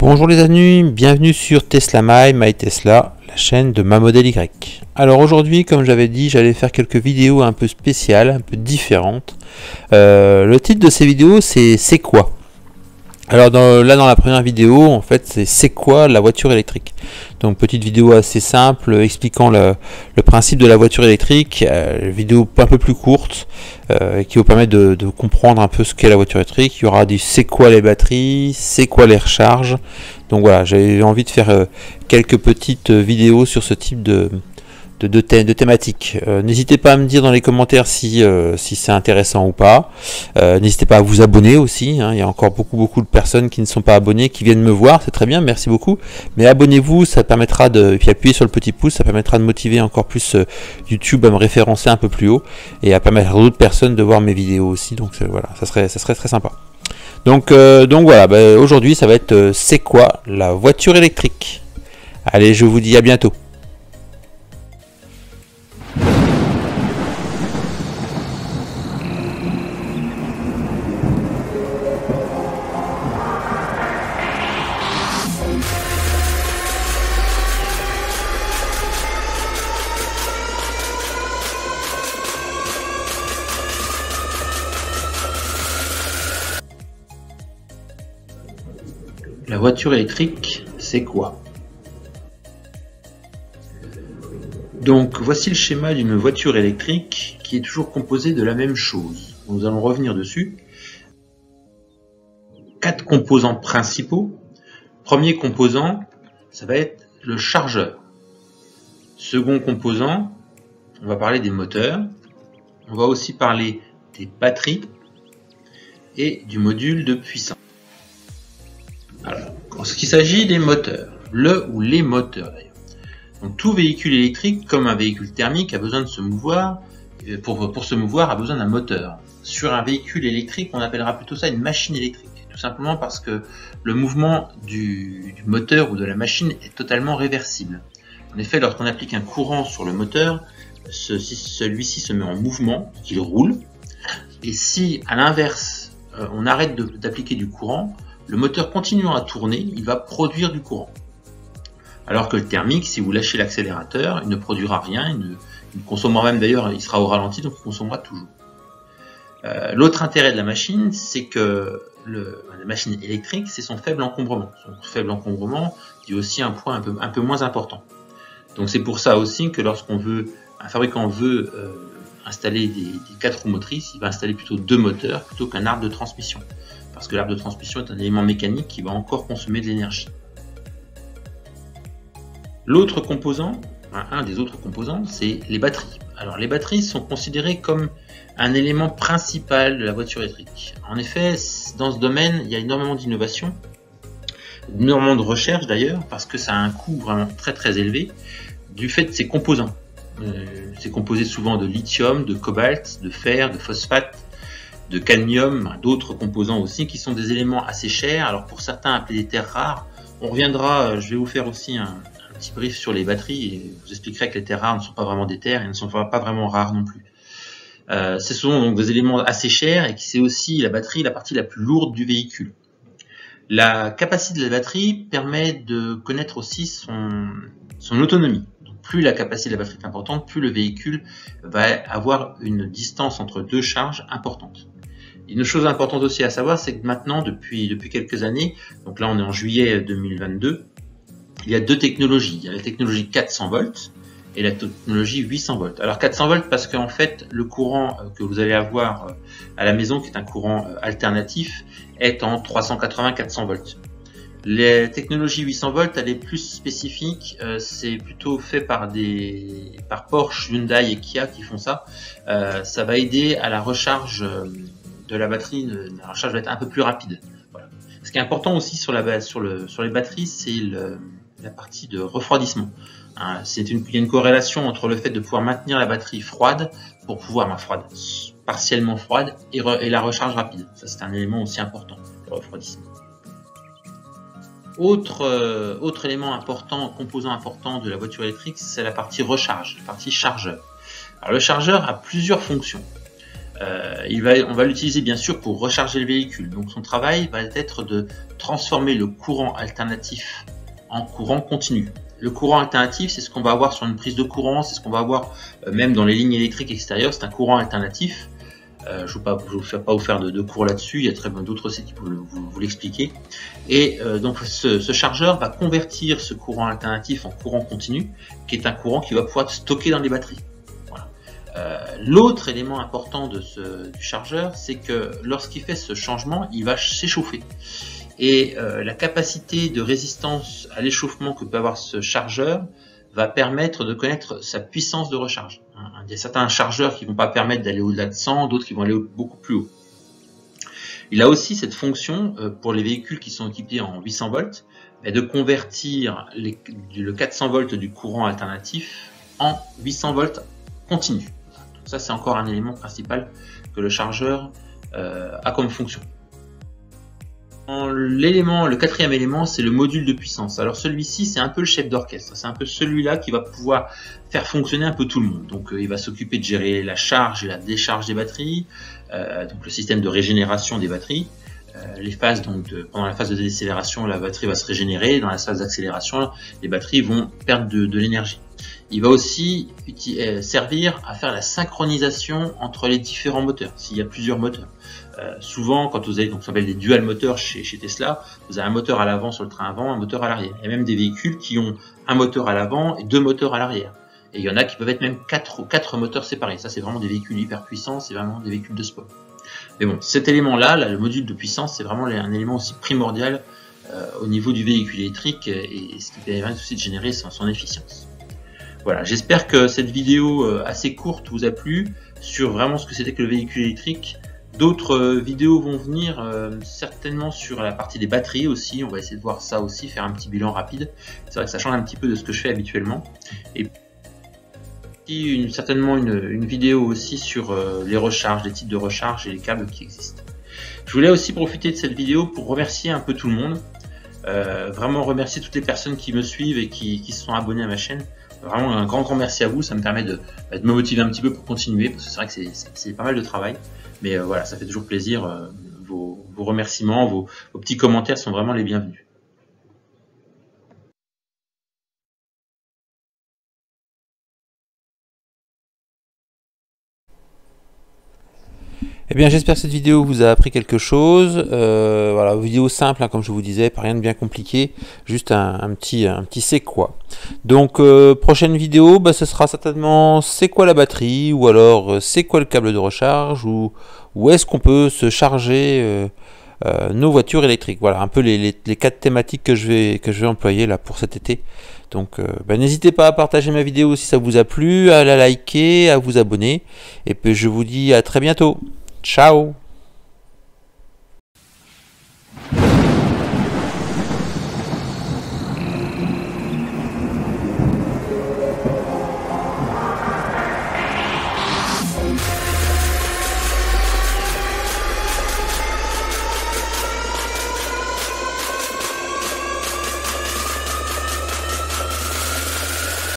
Bonjour les amis, bienvenue sur Tesla My Tesla, la chaîne de ma Model Y. Alors aujourd'hui, comme j'avais dit, j'allais faire quelques vidéos un peu spéciales, un peu différentes. Le titre de ces vidéos, c'est quoi? Alors dans la première vidéo, en fait, c'est quoi la voiture électrique? Donc petite vidéo assez simple expliquant le principe de la voiture électrique, vidéo un peu plus courte qui vous permet de comprendre un peu ce qu'est la voiture électrique. Il y aura du c'est quoi les batteries, c'est quoi les recharges. Donc voilà, j'avais envie de faire quelques petites vidéos sur ce type de thématiques. N'hésitez pas à me dire dans les commentaires si c'est intéressant ou pas. N'hésitez pas à vous abonner aussi, hein. Il y a encore beaucoup de personnes qui ne sont pas abonnées, qui viennent me voir, c'est très bien, merci beaucoup. Mais abonnez-vous, ça permettra et puis appuyez sur le petit pouce, ça permettra de motiver encore plus YouTube à me référencer un peu plus haut et à permettre à d'autres personnes de voir mes vidéos aussi. Donc voilà, ça serait très sympa. Donc voilà, aujourd'hui ça va être c'est quoi la voiture électrique. Allez, je vous dis à bientôt. La voiture électrique, c'est quoi? Donc voici le schéma d'une voiture électrique qui est toujours composée de la même chose. Nous allons revenir dessus. 4 composants principaux. Premier composant, ça va être le chargeur. Second composant, on va parler des moteurs. On va aussi parler des batteries et du module de puissance. Alors, en ce qui s'agit des moteurs, le ou les moteurs d'ailleurs. Donc tout véhicule électrique, comme un véhicule thermique, a besoin de se mouvoir. Pour se mouvoir, a besoin d'un moteur. Sur un véhicule électrique, on appellera plutôt ça une machine électrique. Tout simplement parce que le mouvement du moteur ou de la machine est totalement réversible. En effet, lorsqu'on applique un courant sur le moteur, celui-ci se met en mouvement, il roule. Et si, à l'inverse, on arrête d'appliquer du courant, le moteur continuant à tourner, il va produire du courant. Alors que le thermique, si vous lâchez l'accélérateur, il ne produira rien, il ne consommera même d'ailleurs, il sera au ralenti, donc il consommera toujours. L'autre intérêt de la machine, c'est que la machine électrique, c'est son faible encombrement. Son faible encombrement dit aussi un point un peu moins important. Donc c'est pour ça aussi que un fabricant veut installer des 4 roues motrices, il va installer plutôt 2 moteurs plutôt qu'un arbre de transmission. Parce que l'arbre de transmission est un élément mécanique qui va encore consommer de l'énergie. L'autre composant, un des autres composants, c'est les batteries. Alors les batteries sont considérées comme un élément principal de la voiture électrique. En effet, dans ce domaine, il y a énormément d'innovation, énormément de recherche d'ailleurs, parce que ça a un coût vraiment très élevé du fait de ses composants. C'est composé souvent de lithium, de cobalt, de fer, de phosphate, de cadmium, d'autres composants aussi qui sont des éléments assez chers. Alors pour certains appelés des terres rares, on reviendra, je vais vous faire aussi un petit brief sur les batteries et je vous expliquerai que les terres rares ne sont pas vraiment des terres et ne sont pas vraiment rares non plus. Ce sont donc des éléments assez chers et c'est aussi la batterie la partie la plus lourde du véhicule. La capacité de la batterie permet de connaître aussi son autonomie. Donc, plus la capacité de la batterie est importante, plus le véhicule va avoir une distance entre 2 charges importante. Une chose importante aussi à savoir, c'est que maintenant, depuis quelques années, donc là on est en juillet 2022, il y a 2 technologies. Il y a la technologie 400 volts et la technologie 800 volts. Alors 400 volts parce qu'en fait, le courant que vous allez avoir à la maison, qui est un courant alternatif, est en 380-400 volts. La technologie 800 volts, elle est plus spécifique, c'est plutôt fait par Porsche, Hyundai et Kia qui font ça. Ça va aider à la recharge de la batterie, la recharge va être un peu plus rapide. Voilà. Ce qui est important aussi sur les batteries, c'est la partie de refroidissement. Il y a une corrélation entre le fait de pouvoir maintenir la batterie froide pour pouvoir partiellement froide et la recharge rapide. Ça c'est un élément aussi important, le refroidissement. Autre élément important, composant important de la voiture électrique, c'est la partie recharge, la partie chargeur. Alors le chargeur a plusieurs fonctions. On va l'utiliser bien sûr pour recharger le véhicule. Donc son travail va être de transformer le courant alternatif en courant continu. Le courant alternatif, c'est ce qu'on va avoir sur une prise de courant, c'est ce qu'on va avoir même dans les lignes électriques extérieures, c'est un courant alternatif. Je ne vais pas vous faire de cours là-dessus, il y a très bien d'autres sites qui peuvent vous l'expliquer. Et donc ce chargeur va convertir ce courant alternatif en courant continu, qui est un courant qui va pouvoir être stocké dans les batteries. Voilà. L'autre élément important du chargeur, c'est que lorsqu'il fait ce changement, il va s'échauffer. Et la capacité de résistance à l'échauffement que peut avoir ce chargeur va permettre de connaître sa puissance de recharge. Il y a certains chargeurs qui ne vont pas permettre d'aller au-delà de 100, d'autres qui vont aller beaucoup plus haut. Il a aussi cette fonction pour les véhicules qui sont équipés en 800 volts de convertir le 400 volts du courant alternatif en 800 volts continu. Donc ça, c'est encore un élément principal que le chargeur a comme fonction. Le quatrième élément, c'est le module de puissance. Alors celui-ci, c'est un peu le chef d'orchestre. C'est un peu celui-là qui va pouvoir faire fonctionner un peu tout le monde. Donc il va s'occuper de gérer la charge et la décharge des batteries, donc le système de régénération des batteries. Pendant la phase de décélération, la batterie va se régénérer. Dans la phase d'accélération, les batteries vont perdre de l'énergie. Il va aussi servir à faire la synchronisation entre les différents moteurs, s'il y a plusieurs moteurs. Souvent, quand vous avez, donc ça s'appelle des dual moteurs chez Tesla, vous avez un moteur à l'avant sur le train avant, un moteur à l'arrière. Il y a même des véhicules qui ont un moteur à l'avant et 2 moteurs à l'arrière. Et il y en a qui peuvent être même 4 moteurs séparés. Ça, c'est vraiment des véhicules hyper puissants, c'est vraiment des véhicules de sport. Mais bon, cet élément-là, le module de puissance, c'est vraiment un élément aussi primordial au niveau du véhicule électrique et ce qui permet aussi de générer son efficience. Voilà, j'espère que cette vidéo assez courte vous a plu sur vraiment ce que c'était que le véhicule électrique. D'autres vidéos vont venir certainement sur la partie des batteries aussi. On va essayer de voir ça aussi, faire un petit bilan rapide. C'est vrai que ça change un petit peu de ce que je fais habituellement. Et puis certainement une vidéo aussi sur les recharges, les types de recharge et les câbles qui existent. Je voulais aussi profiter de cette vidéo pour remercier un peu tout le monde. Vraiment remercier toutes les personnes qui me suivent et qui se sont abonnées à ma chaîne. Vraiment un grand merci à vous, ça me permet de me motiver un petit peu pour continuer, parce que c'est vrai que c'est pas mal de travail. Mais voilà, ça fait toujours plaisir. Vos remerciements, vos petits commentaires sont vraiment les bienvenus. Eh bien, j'espère que cette vidéo vous a appris quelque chose. Voilà, vidéo simple, hein, comme je vous disais, pas rien de bien compliqué, juste un petit c'est quoi. Donc, prochaine vidéo, ce sera certainement c'est quoi la batterie, ou alors c'est quoi le câble de recharge, ou où est-ce qu'on peut se charger nos voitures électriques. Voilà, un peu les 4 thématiques que je vais employer là pour cet été. Donc, n'hésitez pas à partager ma vidéo si ça vous a plu, à la liker, à vous abonner, et puis je vous dis à très bientôt. Ciao!